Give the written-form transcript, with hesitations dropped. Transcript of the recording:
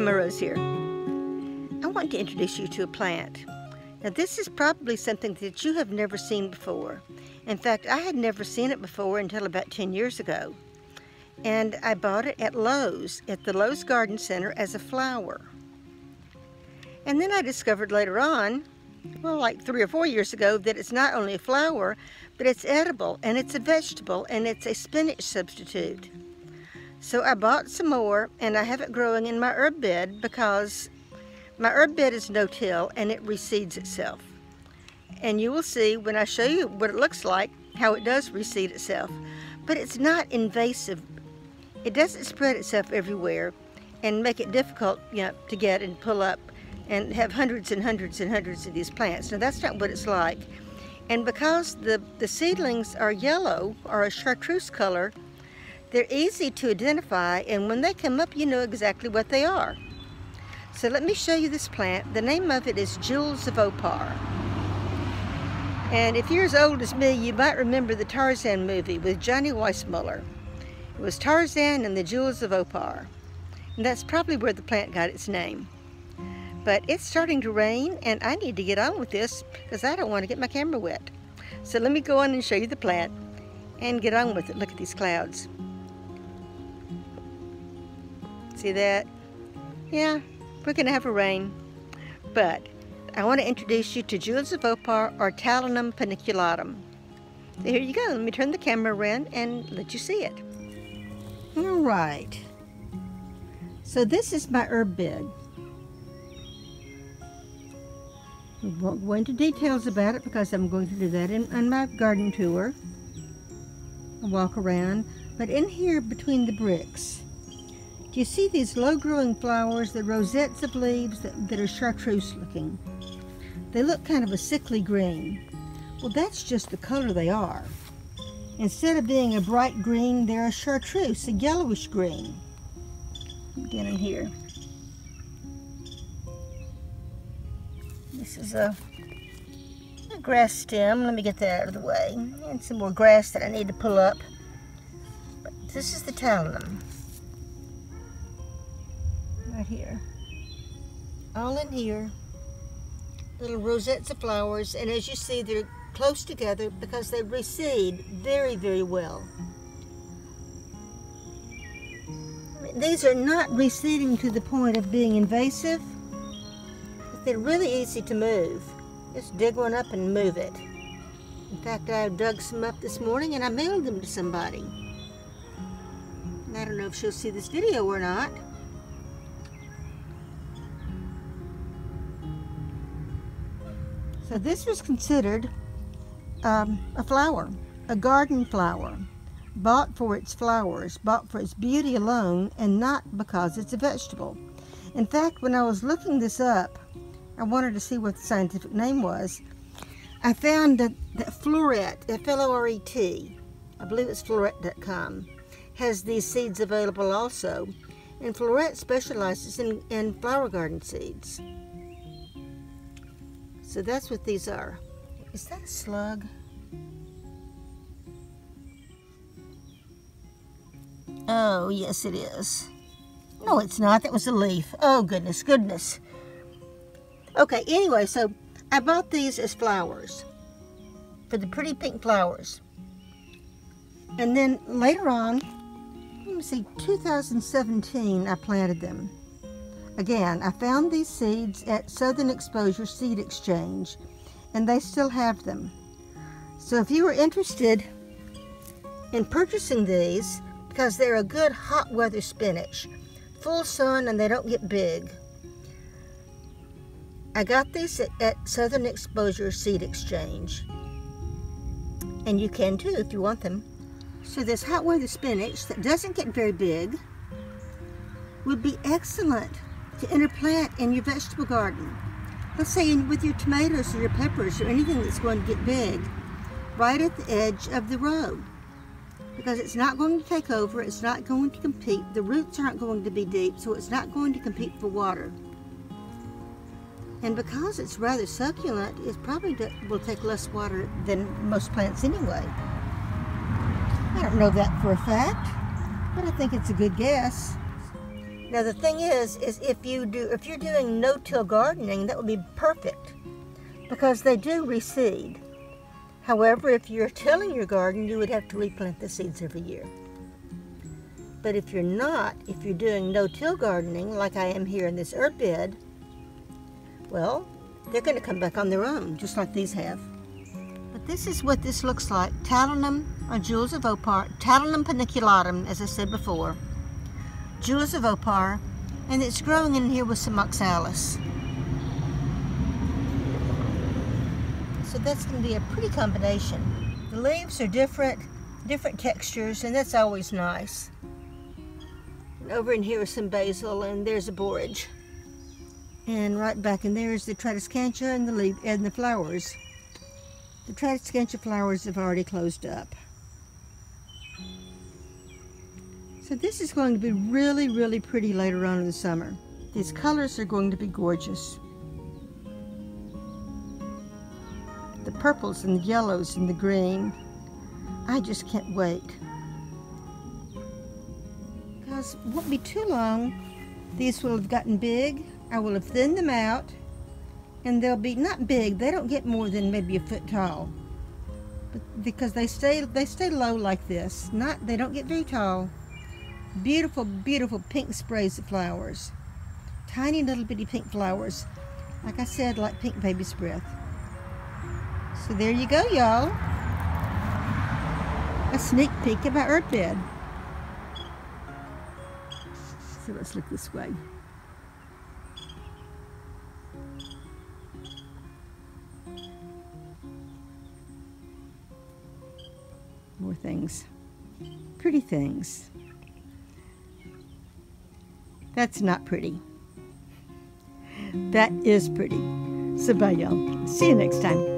Gramma Rose here. I want to introduce you to a plant. Now this is probably something that you have never seen before. In fact, I had never seen it before until about 10 years ago. And I bought it at Lowe's, at the Lowe's Garden Center as a flower. And then I discovered later on, well, like 3 or 4 years ago, that it's not only a flower, but it's edible, and it's a vegetable, and it's a spinach substitute. So I bought some more, and I have it growing in my herb bed because my herb bed is no-till, and it reseeds itself. And you will see when I show you what it looks like, how it does reseed itself. But it's not invasive. It doesn't spread itself everywhere and make it difficult, to get and pull up and have hundreds and hundreds and hundreds of these plants. Now that's not what it's like. And because the seedlings are yellow or a chartreuse color, they're easy to identify, and when they come up, you know exactly what they are. So let me show you this plant. The name of it is Jewels of Opar. And if you're as old as me, you might remember the Tarzan movie with Johnny Weissmuller. It was Tarzan and the Jewels of Opar. And that's probably where the plant got its name. But it's starting to rain, and I need to get on with this because I don't want to get my camera wet. So let me go on and show you the plant and get on with it. Look at these clouds. See that? Yeah, we're going to have a rain. But I want to introduce you to Jewels of Opar or Talinum paniculatum. So here you go. Let me turn the camera around and let you see it. All right. So this is my herb bed. We won't go into details about it because I'm going to do that on my garden tour. I'll walk around. But in here between the bricks, do you see these low-growing flowers, the rosettes of leaves that are chartreuse looking? They look kind of a sickly green. Well, that's just the color they are. Instead of being a bright green, they're a chartreuse, a yellowish green. Again in here. This is a grass stem. Let me get that out of the way. And some more grass that I need to pull up. But this is the Talinum. Right here. All in here. Little rosettes of flowers. And as you see, they're close together because they reseed very, very well. These are not reseeding to the point of being invasive. They're really easy to move. Just dig one up and move it. In fact, I dug some up this morning and I mailed them to somebody. And I don't know if she'll see this video or not. So this was considered a flower, a garden flower, bought for its flowers, bought for its beauty alone, and not because it's a vegetable. In fact, when I was looking this up, I wanted to see what the scientific name was. I found that Floret, F-L-O-R-E-T, I believe it's floret.com, has these seeds available also. And Floret specializes in flower garden seeds. So that's what these are. Is that a slug? Oh, yes it is. No, it's not. That was a leaf. Oh, goodness, goodness. Okay, anyway, so I bought these as flowers, for the pretty pink flowers. And then later on, let me see, 2017, I planted them. Again, I found these seeds at Southern Exposure Seed Exchange, and they still have them. So if you are interested in purchasing these, because they're a good hot weather spinach, full sun and they don't get big. I got these at Southern Exposure Seed Exchange. And you can too if you want them. So this hot weather spinach that doesn't get very big would be excellent to interplant in your vegetable garden. Let's say with your tomatoes or your peppers or anything that's going to get big, right at the edge of the row. Because it's not going to take over, it's not going to compete, the roots aren't going to be deep, so it's not going to compete for water. And because it's rather succulent, it probably will take less water than most plants anyway. I don't know that for a fact, but I think it's a good guess. Now the thing is if you're doing no-till gardening, that would be perfect because they do reseed. However, if you're tilling your garden, you would have to replant the seeds every year. But if you're not, if you're doing no-till gardening, like I am here in this herb bed, well, they're going to come back on their own, just like these have. But this is what this looks like. Talinum, or jewels of Opar, Talinum paniculatum, as I said before. Jewels of Opar, and it's growing in here with some oxalis. So that's going to be a pretty combination. The leaves are different textures, and that's always nice. And over in here is some basil, and there's a borage. And right back in there is the tradescantia and the flowers. The tradescantia flowers have already closed up. So this is going to be really, really pretty later on in the summer. These colors are going to be gorgeous. The purples and the yellows and the green. I just can't wait. Because it won't be too long. These will have gotten big. I will have thinned them out. And they'll be not big. They don't get more than maybe a foot tall. But because they stay low like this. They don't get very tall. Beautiful, beautiful pink sprays of flowers. Tiny little bitty pink flowers. Like I said, like pink baby's breath. So there you go, y'all. A sneak peek of my herb bed. So let's look this way. More things. Pretty things. That's not pretty. That is pretty. So bye, y'all. See you next time.